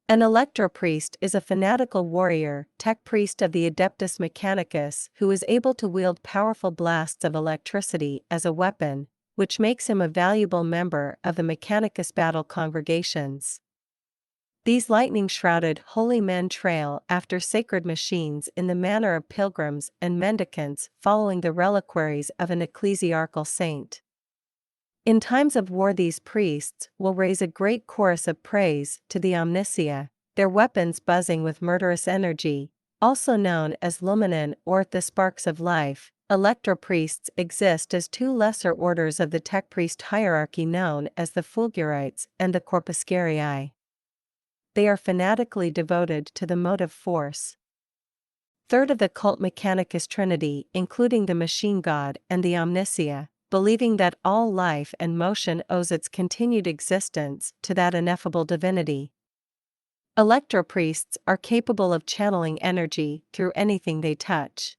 An Electro priest is a fanatical warrior, tech priest of the Adeptus Mechanicus who is able to wield powerful blasts of electricity as a weapon, which makes him a valuable member of the Mechanicus battle congregations. These lightning-shrouded holy men trail after sacred machines in the manner of pilgrims and mendicants following the reliquaries of an ecclesiarchal saint. In times of war these priests will raise a great chorus of praise to the Omniscia, their weapons buzzing with murderous energy, also known as luminen or the sparks of life. Electro priests exist as two lesser orders of the tech priest hierarchy known as the Fulgurites and the Corpuscarii. They are fanatically devoted to the motive force. Third of the cult Mechanicus Trinity, including the machine god and the Omniscia, believing that all life and motion owes its continued existence to that ineffable divinity. Electro priests are capable of channeling energy through anything they touch.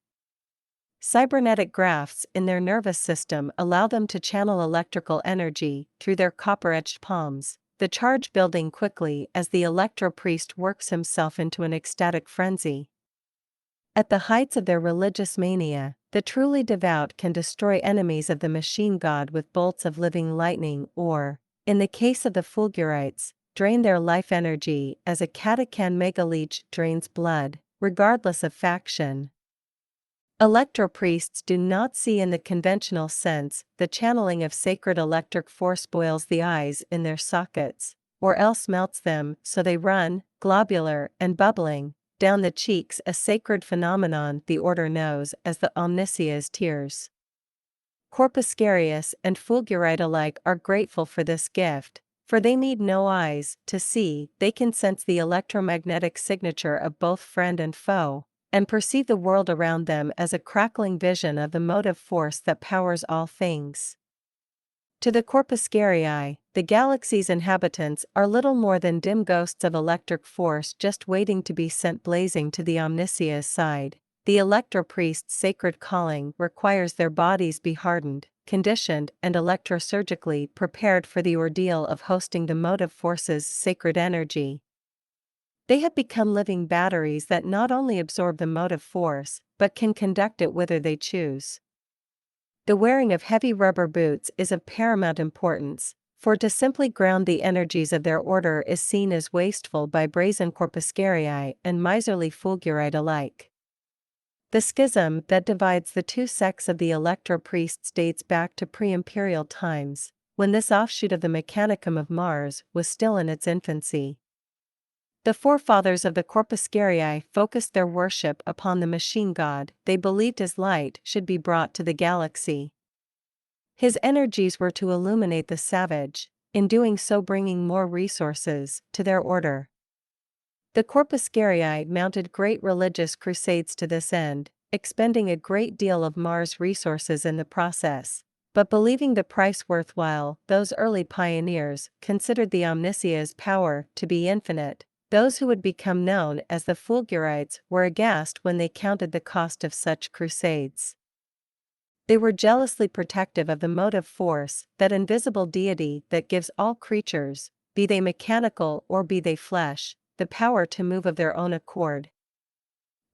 Cybernetic grafts in their nervous system allow them to channel electrical energy through their copper-etched palms, the charge building quickly as the Electro priest works himself into an ecstatic frenzy. At the heights of their religious mania, the truly devout can destroy enemies of the machine god with bolts of living lightning or, in the case of the Fulgurites, drain their life energy as a catachan megaleech drains blood, regardless of faction. Electro priests do not see in the conventional sense the channeling of sacred electric force boils the eyes in their sockets, or else melts them so they run, globular and bubbling, down the cheeks, a sacred phenomenon the order knows as the Omniscia's tears. Corpuscarius and Fulgurite alike are grateful for this gift, for they need no eyes to see, they can sense the electromagnetic signature of both friend and foe, and perceive the world around them as a crackling vision of the motive force that powers all things. To the Corpuscarii, the galaxy's inhabitants are little more than dim ghosts of electric force just waiting to be sent blazing to the Omniscia's side. The Electro priest's sacred calling requires their bodies be hardened, conditioned and electrosurgically prepared for the ordeal of hosting the motive force's sacred energy. They have become living batteries that not only absorb the motive force, but can conduct it whither they choose. The wearing of heavy rubber boots is of paramount importance, for to simply ground the energies of their order is seen as wasteful by brazen Corpuscarii and miserly Fulgurite alike. The schism that divides the two sects of the Electro priests dates back to pre-imperial times, when this offshoot of the Mechanicum of Mars was still in its infancy. The forefathers of the Corpuscarii focused their worship upon the machine god they believed his light should be brought to the galaxy. His energies were to illuminate the savage, in doing so bringing more resources to their order. The Corpuscarii mounted great religious crusades to this end, expending a great deal of Mars resources in the process, but believing the price worthwhile, those early pioneers considered the Omniscia's power to be infinite. Those who would become known as the Fulgurites were aghast when they counted the cost of such crusades. They were jealously protective of the motive force, that invisible deity that gives all creatures, be they mechanical or be they flesh, the power to move of their own accord.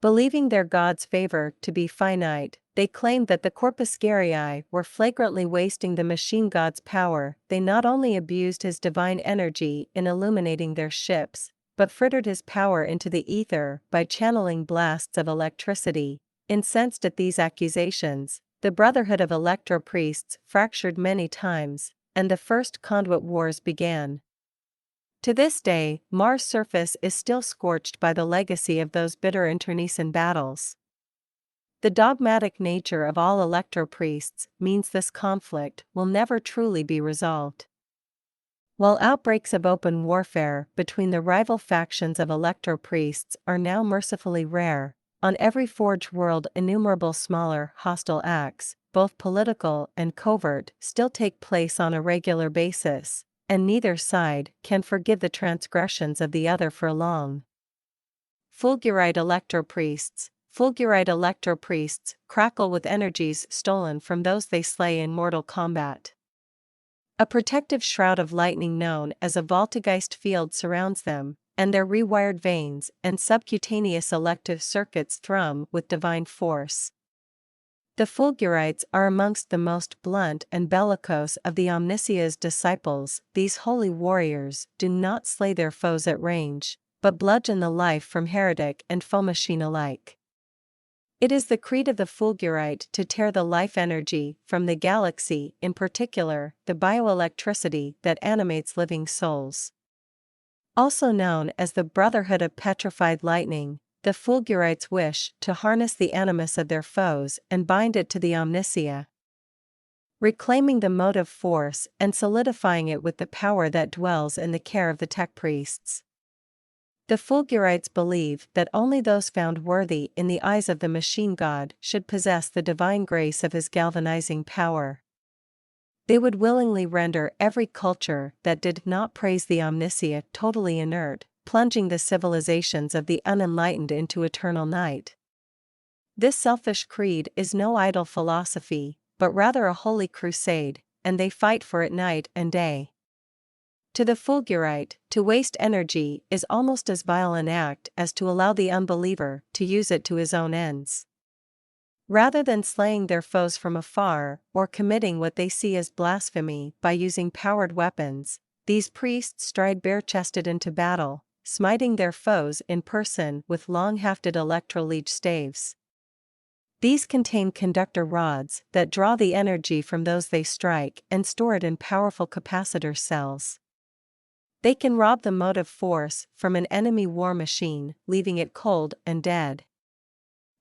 Believing their god's favor to be finite, they claimed that the Corpuscarii were flagrantly wasting the machine god's power. They not only abused his divine energy in illuminating their ships, but frittered his power into the ether by channeling blasts of electricity. Incensed at these accusations, the Brotherhood of Electro priests fractured many times, and the first conduit wars began. To this day, Mars' surface is still scorched by the legacy of those bitter internecine battles. The dogmatic nature of all Electro priests means this conflict will never truly be resolved. While outbreaks of open warfare between the rival factions of Electro priests are now mercifully rare, on every forged world innumerable smaller, hostile acts, both political and covert, still take place on a regular basis, and neither side can forgive the transgressions of the other for long. Fulgurite Electro priests. Fulgurite Electro priests crackle with energies stolen from those they slay in mortal combat. A protective shroud of lightning known as a Voltigeist field surrounds them, and their rewired veins and subcutaneous elective circuits thrum with divine force. The Fulgurites are amongst the most blunt and bellicose of the Omnissiah's disciples. These holy warriors do not slay their foes at range, but bludgeon the life from heretic and foe machine alike. It is the creed of the Fulgurite to tear the life energy from the galaxy, in particular, the bioelectricity that animates living souls. Also known as the Brotherhood of Petrified Lightning, the Fulgurites wish to harness the animus of their foes and bind it to the Omnissiah, reclaiming the motive force and solidifying it with the power that dwells in the care of the tech priests. The Fulgurites believe that only those found worthy in the eyes of the machine god should possess the divine grace of his galvanizing power. They would willingly render every culture that did not praise the Omnissiah totally inert, plunging the civilizations of the unenlightened into eternal night. This selfish creed is no idle philosophy, but rather a holy crusade, and they fight for it night and day. To the Fulgurite, to waste energy is almost as vile an act as to allow the unbeliever to use it to his own ends. Rather than slaying their foes from afar or committing what they see as blasphemy by using powered weapons, these priests stride bare-chested into battle, smiting their foes in person with long-hafted electro-leech staves. These contain conductor rods that draw the energy from those they strike and store it in powerful capacitor cells. They can rob the motive force from an enemy war machine, leaving it cold and dead.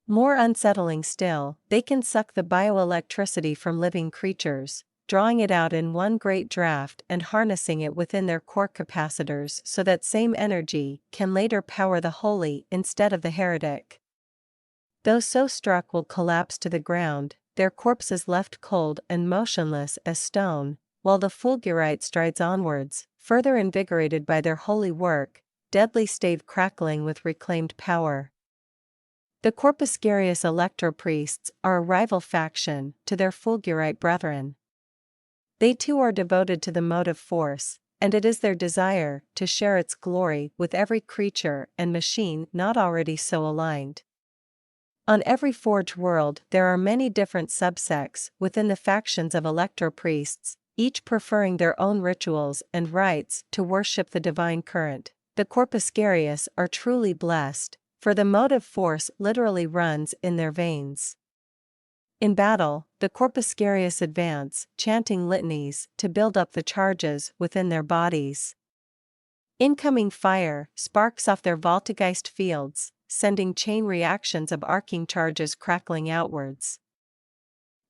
More unsettling still, they can suck the bioelectricity from living creatures, drawing it out in one great draft and harnessing it within their core capacitors so that same energy can later power the holy instead of the heretic. Those so struck will collapse to the ground, their corpses left cold and motionless as stone, while the Fulgurite strides onwards, further invigorated by their holy work, deadly stave crackling with reclaimed power. The Corpuscarius Electro priests are a rival faction to their Fulgurite brethren. They too are devoted to the motive force, and it is their desire to share its glory with every creature and machine not already so aligned. On every forge world there are many different subsects within the factions of Electro priests, each preferring their own rituals and rites to worship the divine current. The Corpuscarius are truly blessed, for the motive force literally runs in their veins. In battle, the Corpuscarius advance, chanting litanies to build up the charges within their bodies. Incoming fire sparks off their Voltgeist fields, sending chain reactions of arcing charges crackling outwards.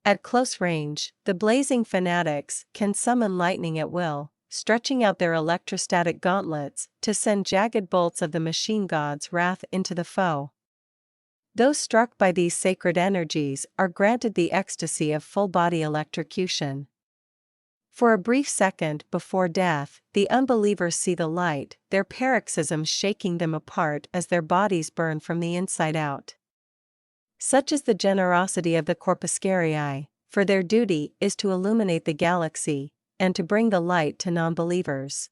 At close range, the blazing fanatics can summon lightning at will, stretching out their electrostatic gauntlets to send jagged bolts of the machine god's wrath into the foe. Those struck by these sacred energies are granted the ecstasy of full-body electrocution. For a brief second before death, the unbelievers see the light, their paroxysms shaking them apart as their bodies burn from the inside out. Such is the generosity of the Corpuscarii, for their duty is to illuminate the galaxy, and to bring the light to non-believers.